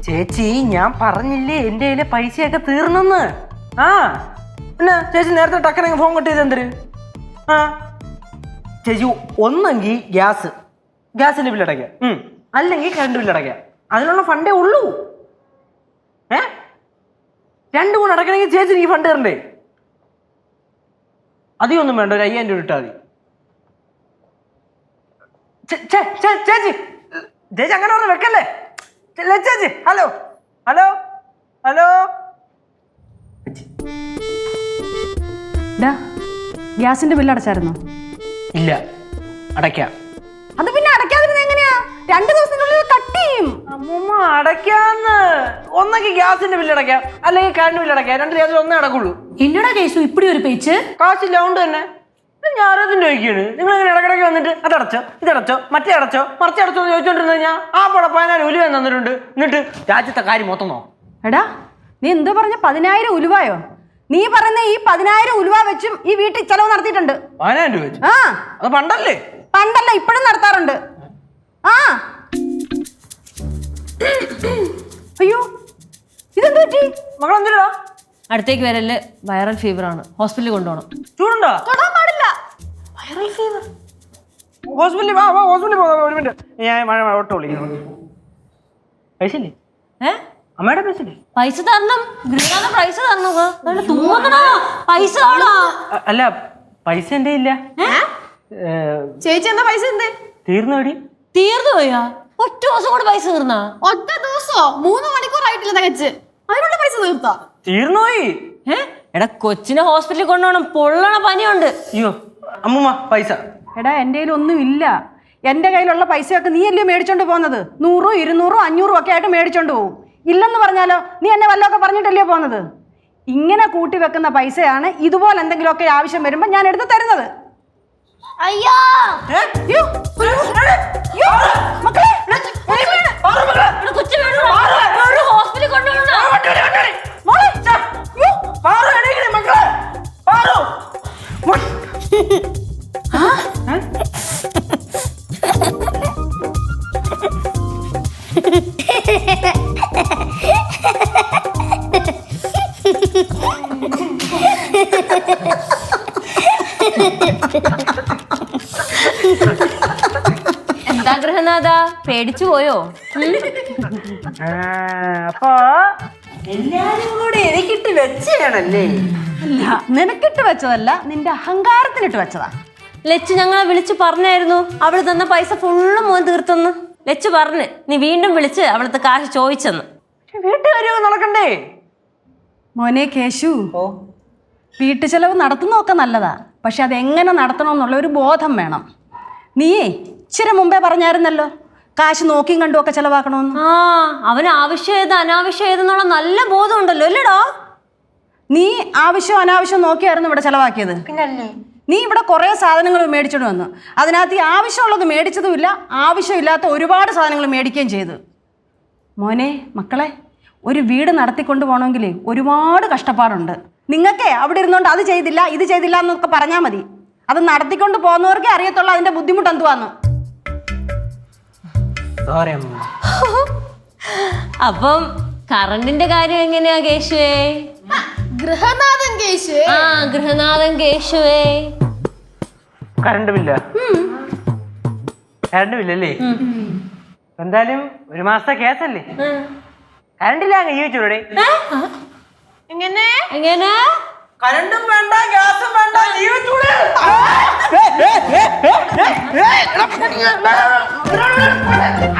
ചേച്ചി ഞാൻ പറഞ്ഞില്ലേ എന്റെ കയ്യിലെ പൈസയൊക്കെ തീർന്നെന്ന്. ആ പിന്നെ ചേച്ചി നേരത്തെ ടക്കനെ ഫോൺ കട്ട് ചെയ്ത് എന്തിന്? ആ ചേച്ചി ഒന്നെങ്കിൽ ഗ്യാസിന്റെ ബില്ലടയ്ക്കാം, അല്ലെങ്കിൽ കറണ്ട് ബില്ലടയ്ക്കാം. അതിനുള്ള ഫണ്ടേ ഉള്ളൂ. രണ്ടും കൂടെ അടയ്ക്കണമെങ്കിൽ ചേച്ചി ഈ ഫണ്ട് തരണ്ടേ? അധികം ഒന്നും വേണ്ട, ഒരു 5000 രൂപ ഇട്ടാൽ മതി. ചേച്ചി ചേച്ചി അങ്ങനെ ഒന്ന് വെക്കല്ലേ ചേച്ചി. Hello hello hello. ഗ്യാസിന്റെ ബില്ല് അടച്ചായിരുന്നോ? ഇല്ല, അടയ്ക്കാം. അത് പിന്നെ അടയ്ക്കാതിരുന്ന എങ്ങനെയാ? 2 ദിവസത്തിനുള്ളിൽ കട്ട് ചെയ്യും. അമ്മൂമ്മ അടയ്ക്കാന്ന്. ഒന്നെങ്കിൽ ഗ്യാസിന്റെ ബില്ല് അടയ്ക്കാം, അല്ലെങ്കിൽ കറണ്ട് ബില്ല് അടയ്ക്കാം. 2 ദിവസം ഒന്നേ അടക്കുള്ളൂ. എന്നടാ കേസു ഇപ്പടി ഒരു പേച്ച്? കാശില്ല, അതുകൊണ്ട് തന്നെ ഞാൻ അതിന്റെ ചോദിക്കാണ്. നിങ്ങൾ ഇങ്ങനെ ഇടക്കിടയ്ക്ക് വന്നിട്ട് അതടച്ചോ ഇതടച്ചോ മറ്റേ അടച്ചോ മറിച്ച് അടച്ചോ എന്ന് ചോദിച്ചോണ്ടിരുന്ന ഞാൻ ആ പട 10000 ഉലുവ തന്നിട്ടുണ്ട്. എന്നിട്ട് രാജ്യത്തെ കാര്യം മൊത്തം നോക്കും. എടാ നീ എന്തോ പറഞ്ഞ 10000 ഉലുവായോ? നീ പറയുന്ന ഈ 10000 ഉലുവ വെച്ചും ഈ വീട്ടിൽ ചെലവ് നടത്തിയിട്ടുണ്ട്. 10000 രൂപ വെച്ചു? ആ അത് പണ്ടല്ലേ? പണ്ടല്ല, ഇപ്പോഴും നടത്താറുണ്ട്. ആ അയ്യോ ഇതെന്ത് പറ്റി? മകളെന്തിനാ? അടുത്തേക്ക് വരല് വൈറൽ ഫീവർ ആണ്, ഹോസ്പിറ്റലിൽ കൊണ്ടുപോകണം. ചൂടുണ്ടോ? തൊടാൻ പാടില്ല. Viral fever. ഹോസ്പിറ്റലിൽ വാ, ഹോസ്പിറ്റലിൽ പോകാം. ഒരു മിനിറ്റ്, ഞാൻ മഴ ഓട്ടോ വിളിക്കുന്നു. പൈസ ഇല്ലേ? അമ്മയുടെ പൈസ ഇല്ലേ? പൈസ തരണം, ഗൃഹനാഥ പൈസ തരണം. പൈസ അല്ല, പൈസ എന്റെ ഇല്ല. ചേച്ചി എന്താ പൈസ എന്തേ? തീർന്നോടി. തീർന്നു പോയാ? ഒറ്റ ദിവസം കൂടെ പൈസ തീർന്നാ? ഒറ്റ ദിവസോ? 3 മണിക്കൂറായിട്ടില്ല തികച്ച്. അതിനുള്ള പൈസ തീർത്താ? തീർന്നോയി. എടാ കൊച്ചിനെ ഹോസ്പിറ്റലിൽ കൊണ്ടുപോകണം, പൊള്ളണ പനിയുണ്ട്. അയ്യോ അമ്മൂമ്മ പൈസ. എടാ എൻ്റെ കയ്യിൽ ഒന്നും ഇല്ല. എൻ്റെ കയ്യിലുള്ള പൈസയൊക്കെ നീ അല്ലേ മേടിച്ചോണ്ട് പോകുന്നത്? 100, 200, 500 ഒക്കെ ആയിട്ട് മേടിച്ചോണ്ട് പോകും. ഇല്ലെന്ന് പറഞ്ഞാലോ നീ എന്നെ വല്ലതൊക്കെ പറഞ്ഞിട്ടല്ലേ പോകുന്നത്? ഇങ്ങനെ കൂട്ടി വെക്കുന്ന പൈസയാണ് ഇതുപോലെ എന്തെങ്കിലുമൊക്കെ ആവശ്യം വരുമ്പോൾ ഞാൻ എടുത്ത് തരുന്നത്. അയ്യോ ഹോസ്പിറ്റലിൽ കൊണ്ടുപോകണം. എന്താ ഗൃഹനാഥ, പേടിച്ചു പോയോ? അപ്പൊ എല്ലാരും കൂടെ എനിക്കിട്ട് വെച്ചാണല്ലേ? അല്ല, നിനക്കിട്ട് വെച്ചതല്ല, നിന്റെ അഹങ്കാരത്തിനിട്ട് വെച്ചതാ. ലച്ചു ഞങ്ങളെ വിളിച്ചു പറഞ്ഞായിരുന്നു അവള് തന്ന പൈസ ഫുള്ള് മോൻ തീർത്തെന്ന്. ലച്ചു പറഞ്ഞ് നീ വീണ്ടും വിളിച്ച് അവളത്തെ കാശ് ചോദിച്ചെന്ന്. വീട്ടുകാര്യം നടക്കണ്ടേ മോനെ കേശു? വീട്ടു ചെലവ് നടത്തുന്നതൊക്കെ നല്ലതാ, പക്ഷെ അതെങ്ങനെ നടത്തണമെന്നുള്ള ഒരു ബോധം വേണം. നീയേ ഇച്ചിരി മുമ്പേ പറഞ്ഞായിരുന്നല്ലോ കാശ് നോക്കിയും കണ്ടും ഒക്കെ ചെലവാക്കണമെന്ന്. ആ അവന് ആവശ്യം ഏത് അനാവശ്യം ഏതെന്നുള്ള നല്ല ബോധം ഉണ്ടല്ലോ അല്ലേടാ? നീ ആവശ്യം അനാവശ്യം നോക്കിയായിരുന്നു ഇവിടെ ചെലവാക്കിയത്. നീ ഇവിടെ കുറേ സാധനങ്ങൾ മേടിച്ചിട്ട് വന്നു. അതിനകത്ത് ഈ ആവശ്യമുള്ളത് മേടിച്ചതുമില്ല, ആവശ്യമില്ലാത്ത ഒരുപാട് സാധനങ്ങൾ മേടിക്കുകയും ചെയ്തു. മോനെ മക്കളെ, ഒരു വീട് നടത്തിക്കൊണ്ട് പോകണമെങ്കിൽ ഒരുപാട് കഷ്ടപ്പാടുണ്ട്. നിങ്ങൾക്ക് അവിടെ ഇരുന്നുകൊണ്ട് അത് ചെയ്തില്ല ഇത് ചെയ്തില്ല എന്നൊക്കെ പറഞ്ഞാൽ മതി. അത് നടത്തിക്കൊണ്ട് പോകുന്നവർക്കേ അറിയത്തുള്ളൂ അതിന്റെ ബുദ്ധിമുട്ട് എന്തുവാന്ന്. അപ്പം കറണ്ടിന്റെ കാര്യം എങ്ങനെയാ കേശുവേ? ഗൃഹനാഥൻ കേശു. ആ ഗൃഹനാഥൻ കേശുവേ. കറണ്ട് ബില്ലല്ലേ? എന്തായാലും 1 മാസത്തെ കേസല്ലേ? കറണ്ടില്ല ജീവിച്ചൂടെ? എങ്ങനെ എങ്ങനെ? കറണ്ടും വേണ്ട ഗ്യാസും വേണ്ട, ജീവിച്ചൂടെ?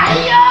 അയ്യോ